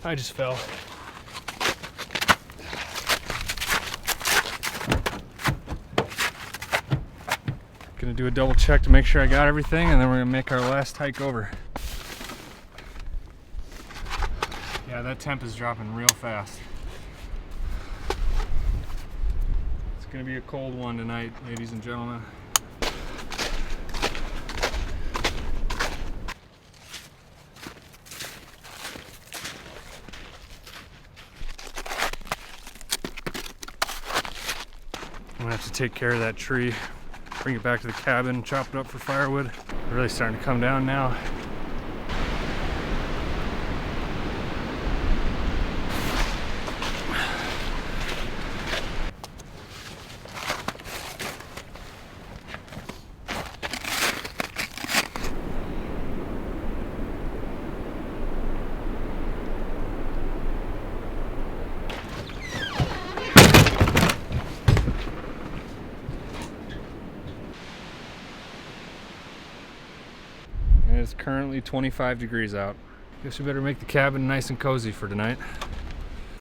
I just fell. Gonna do a double check to make sure I got everything, and then we're gonna make our last hike over. Yeah, that temp is dropping real fast. It's gonna be a cold one tonight, ladies and gentlemen. I'm gonna have to take care of that tree, bring it back to the cabin, chop it up for firewood. It's really starting to come down now. It's currently 25 degrees out. Guess we better make the cabin nice and cozy for tonight.